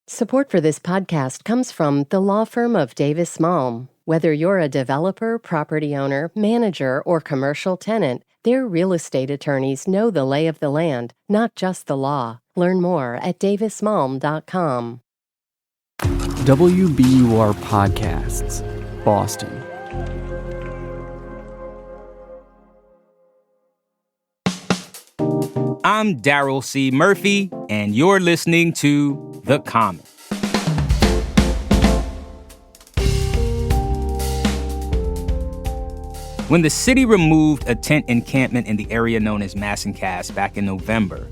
Support for this podcast comes from the law firm of Davis Malm. Whether you're a developer, property owner, manager, or commercial tenant, their real estate attorneys know the lay of the land, not just the law. Learn more at davismalm.com. WBUR Podcasts, Boston. I'm Daryl C. Murphy, and you're listening to The Common. When the city removed a tent encampment in the area known as Massancas back in November,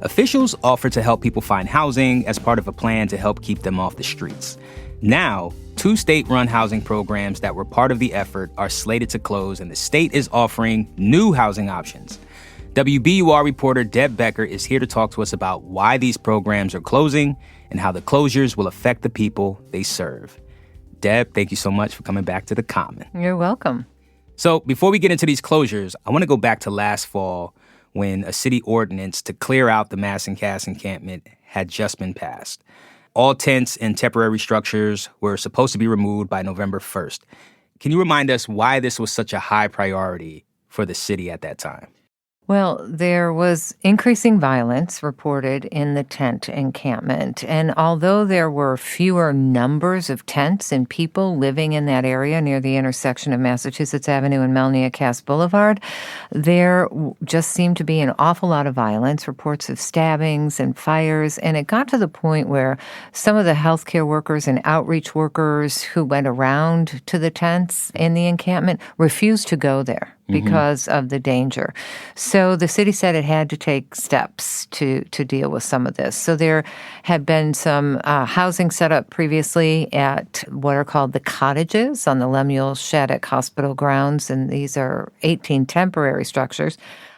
officials offered to help people find housing as part of a plan to help keep them off the streets. Now, 2 state-run housing programs that were part of the effort are slated to close, and the state is offering new housing options. WBUR reporter Deb Becker is here to talk to us about why these programs are closing and how the closures will affect the people they serve. Deb, thank you so much for coming back to The Common. You're welcome. So before we get into these closures, I want to go back to last fall when a city ordinance to clear out the Massancas encampment had just been passed. All tents and temporary structures were supposed to be removed by November 1st. Can you remind us why this was such a high priority for the city at that time? Well, there was increasing violence reported in the tent encampment. And although there were fewer numbers of tents and people living in that area near the intersection of Massachusetts Avenue and Melnia Cass Boulevard, there just seemed to be an awful lot of violence, reports of stabbings and fires. And it got to the point where some of the healthcare workers and outreach workers who went around to the tents in the encampment refused to go there because of the danger. So the city said it had to take steps to deal with some of this. So there had been some housing set up previously at what are called the cottages on the Lemuel Shattuck Hospital grounds, and these are 18 temporary structures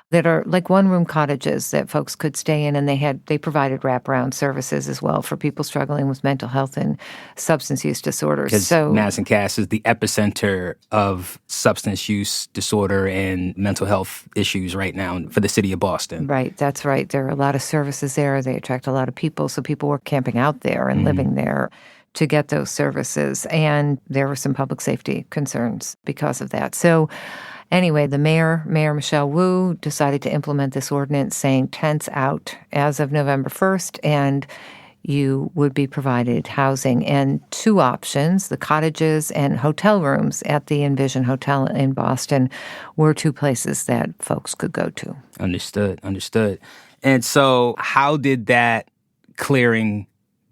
that are like one-room cottages that folks could stay in, and they provided wraparound services as well for people struggling with mental health and substance use disorders. Because Massancas is the epicenter of substance use disorder and mental health issues right now for the city of Boston. Right, that's right. There are a lot of services there. They attract a lot of people, so people were camping out there and living there to get those services. And there were some public safety concerns because of that. So anyway, the Mayor Michelle Wu, decided to implement this ordinance saying tents out as of November 1st, and you would be provided housing. And 2 options, the cottages and hotel rooms at the Envision Hotel in Boston, were 2 places that folks could go to. Understood. And so how did that clearing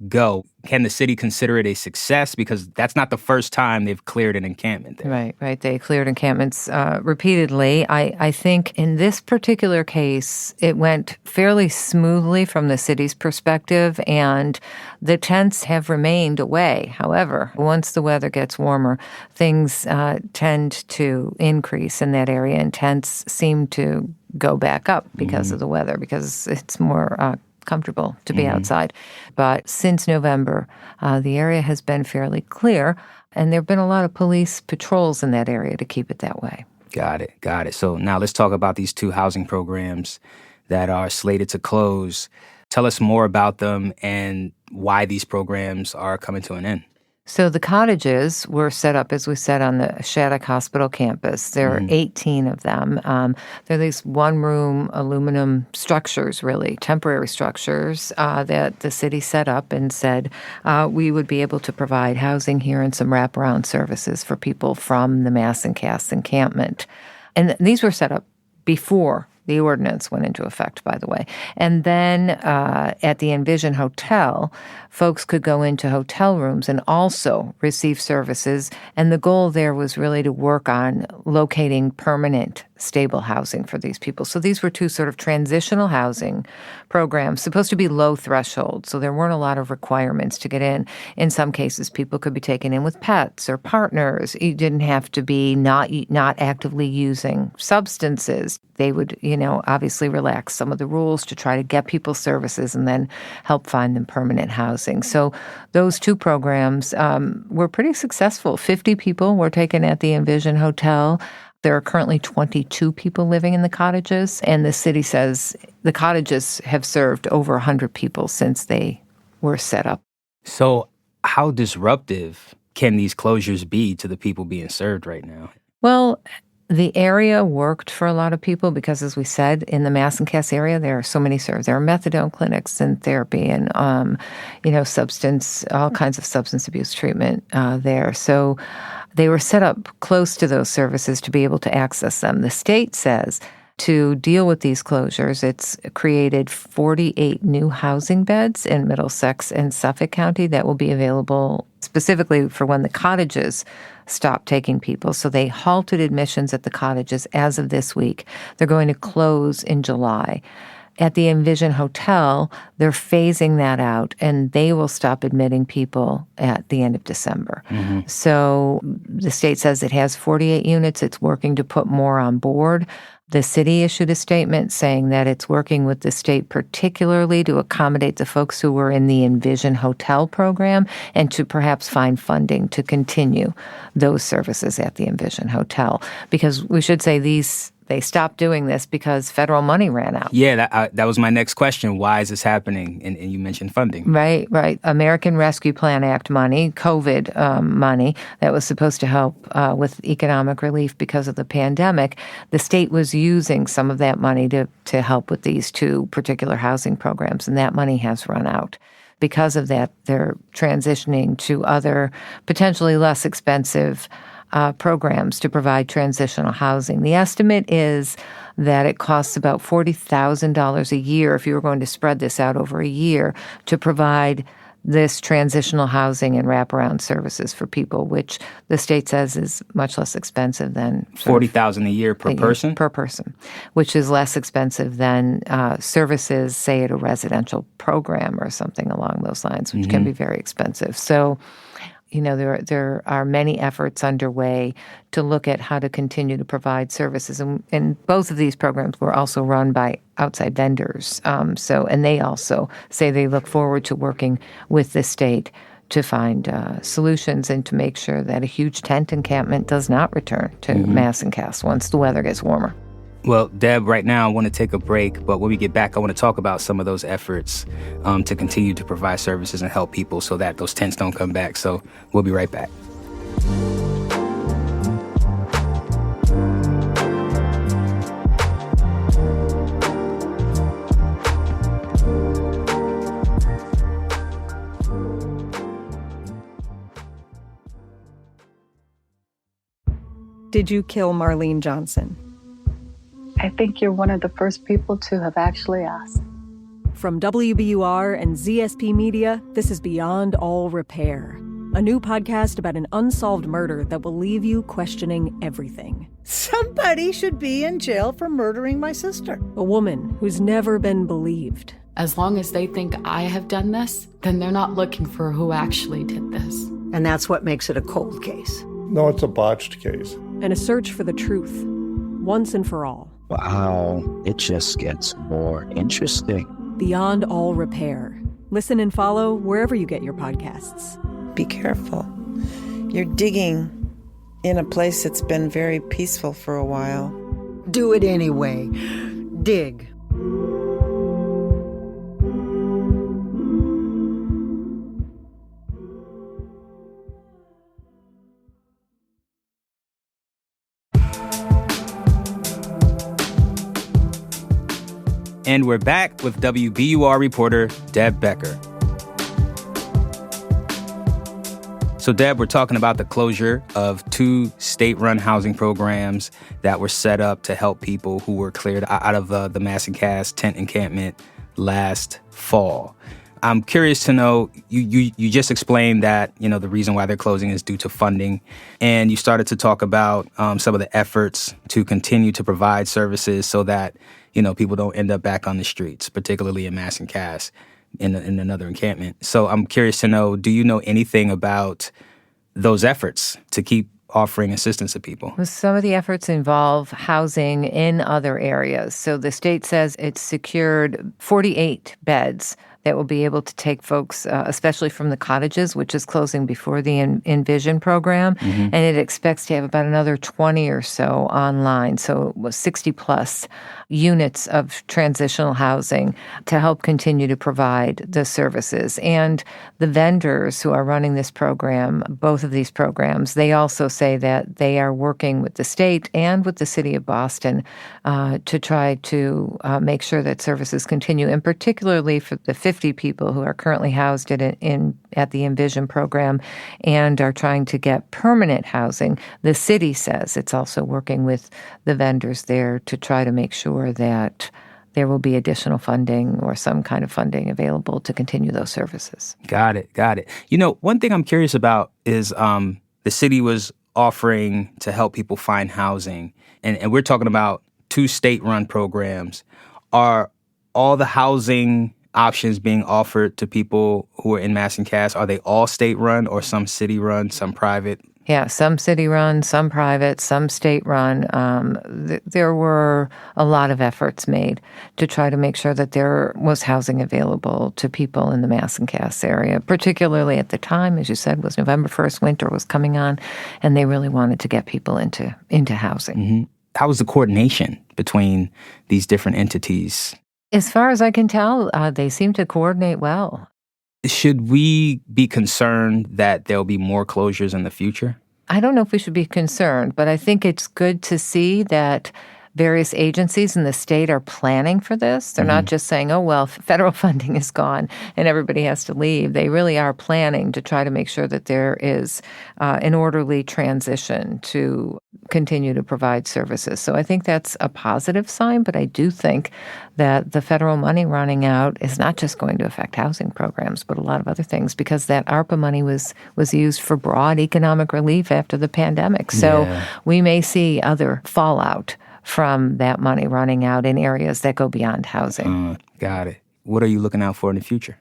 go? Can the city consider it a success? Because that's not the first time they've cleared an encampment there. Right. They cleared encampments repeatedly. I think in this particular case, it went fairly smoothly from the city's perspective, and the tents have remained away. However, once the weather gets warmer, things tend to increase in that area, and tents seem to go back up because of the weather, because it's more comfortable to be outside. But since November, the area has been fairly clear, and there have been a lot of police patrols in that area to keep it that way. Got it. So now let's talk about these 2 housing programs that are slated to close. Tell us more about them and why these programs are coming to an end. So the cottages were set up, as we said, on the Shattuck Hospital campus. There are 18 of them. They're these one-room aluminum structures, really, temporary structures that the city set up and said we would be able to provide housing here and some wraparound services for people from the Massancas encampment. And these were set up before the ordinance went into effect, by the way. And then at the Envision Hotel, folks could go into hotel rooms and also receive services. And the goal there was really to work on locating permanent, stable housing for these people. So these were 2 sort of transitional housing programs, supposed to be low threshold. So there weren't a lot of requirements to get in. In some cases, people could be taken in with pets or partners. You didn't have to be not actively using substances. They would, obviously relax some of the rules to try to get people services and then help find them permanent housing. So those 2 programs were pretty successful. 50 people were taken at the Envision Hotel. There are currently 22 people living in the cottages, and the city says the cottages have served over 100 people since they were set up. So how disruptive can these closures be to the people being served right now? Well, the area worked for a lot of people because, as we said, in the Massachusetts area, there are so many served. There are methadone clinics and therapy and, all kinds of substance abuse treatment there. So they were set up close to those services to be able to access them. The state says to deal with these closures, it's created 48 new housing beds in Middlesex and Suffolk County that will be available specifically for when the cottages stop taking people. So they halted admissions at the cottages as of this week. They're going to close in July. At the Envision Hotel, they're phasing that out, and they will stop admitting people at the end of December. Mm-hmm. So the state says it has 48 units. It's working to put more on board. The city issued a statement saying that it's working with the state particularly to accommodate the folks who were in the Envision Hotel program and to perhaps find funding to continue those services at the Envision Hotel. Because we should say they stopped doing this because federal money ran out. Yeah, that was my next question. Why is this happening? And you mentioned funding. Right. American Rescue Plan Act money, COVID money that was supposed to help with economic relief because of the pandemic. The state was using some of that money to help with these two particular housing programs, and that money has run out. Because of that, they're transitioning to other potentially less expensive programs to provide transitional housing. The estimate is that it costs about $40,000 a year if you were going to spread this out over a year to provide this transitional housing and wraparound services for people, which the state says is much less expensive than $40,000 a year per person? Per person, which is less expensive than services, say, at a residential program or something along those lines, which can be very expensive. So, there are many efforts underway to look at how to continue to provide services. And both of these programs were also run by outside vendors. And they also say they look forward to working with the state to find solutions and to make sure that a huge tent encampment does not return to Massachusetts once the weather gets warmer. Well, Deb, right now I want to take a break, but when we get back, I want to talk about some of those efforts to continue to provide services and help people so that those tents don't come back. So we'll be right back. Did you kill Marlene Johnson? I think you're one of the first people to have actually asked. From WBUR and ZSP Media, this is Beyond All Repair, a new podcast about an unsolved murder that will leave you questioning everything. Somebody should be in jail for murdering my sister. A woman who's never been believed. As long as they think I have done this, then they're not looking for who actually did this. And that's what makes it a cold case. No, it's a botched case. And a search for the truth, once and for all. Wow, it just gets more interesting. Beyond All Repair. Listen and follow wherever you get your podcasts. Be careful. You're digging in a place that's been very peaceful for a while. Do it anyway. Dig. And we're back with WBUR reporter Deb Becker. So, Deb, we're talking about the closure of 2 state-run housing programs that were set up to help people who were cleared out of the Massachusetts tent encampment last fall. I'm curious to know, you just explained that, the reason why they're closing is due to funding. And you started to talk about some of the efforts to continue to provide services so that, people don't end up back on the streets, particularly in Massachusetts in another encampment. So I'm curious to know, do you know anything about those efforts to keep offering assistance to people? Well, some of the efforts involve housing in other areas. So the state says it's secured 48 beds that will be able to take folks, especially from the cottages, which is closing before the Envision program. And it expects to have about another 20 or so online. So it was 60 plus units of transitional housing to help continue to provide the services. And the vendors who are running this program, both of these programs, they also say that they are working with the state and with the city of Boston to try to make sure that services continue, and particularly for the 50 people who are currently housed at the Envision program and are trying to get permanent housing. The city says it's also working with the vendors there to try to make sure that there will be additional funding or some kind of funding available to continue those services. Got it. You know, one thing I'm curious about is the city was offering to help people find housing, and we're talking about 2 state-run programs. Are all the housing options being offered to people who are in Massachusetts, are they all state-run or some city-run, some private? Yeah, some city-run, some private, some state-run. There were a lot of efforts made to try to make sure that there was housing available to people in the Massachusetts area, particularly at the time, as you said, was November 1st, winter was coming on, and they really wanted to get people into housing. Mm-hmm. How was the coordination between these different entities? As far as I can tell, they seem to coordinate well. Should we be concerned that there'll be more closures in the future? I don't know if we should be concerned, but I think it's good to see that various agencies in the state are planning for this. They're not just saying, oh, well, federal funding is gone and everybody has to leave. They really are planning to try to make sure that there is an orderly transition to continue to provide services. So I think that's a positive sign, but I do think that the federal money running out is not just going to affect housing programs, but a lot of other things, because that ARPA money was used for broad economic relief after the pandemic. So we may see other fallout from that money running out in areas that go beyond housing. Got it. What are you looking out for in the future?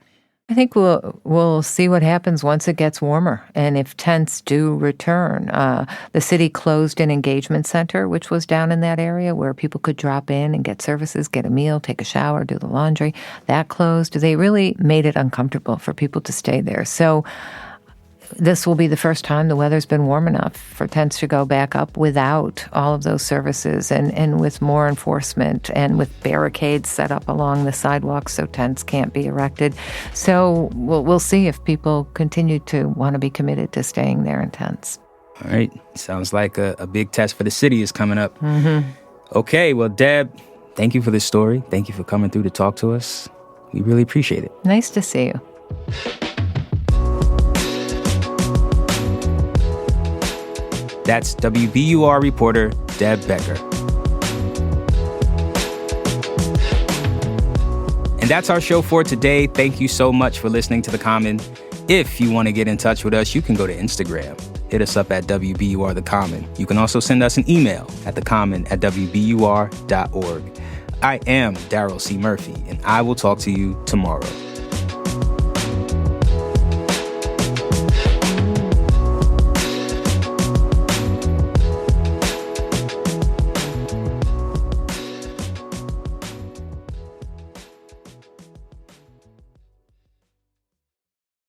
I think we'll see what happens once it gets warmer and if tents do return. The city closed an engagement center, which was down in that area where people could drop in and get services, get a meal, take a shower, do the laundry. That closed. They really made it uncomfortable for people to stay there. So this will be the first time the weather's been warm enough for tents to go back up without all of those services and with more enforcement and with barricades set up along the sidewalks so tents can't be erected. So we'll see if people continue to want to be committed to staying there in tents. All right. Sounds like a big test for the city is coming up. Mm-hmm. Okay. Well, Deb, thank you for this story. Thank you for coming through to talk to us. We really appreciate it. Nice to see you. That's WBUR reporter Deb Becker. And that's our show for today. Thank you so much for listening to The Common. If you want to get in touch with us, you can go to Instagram. Hit us up at WBUR The Common. You can also send us an email at thecommon@wbur.org. I am Daryl C. Murphy, and I will talk to you tomorrow.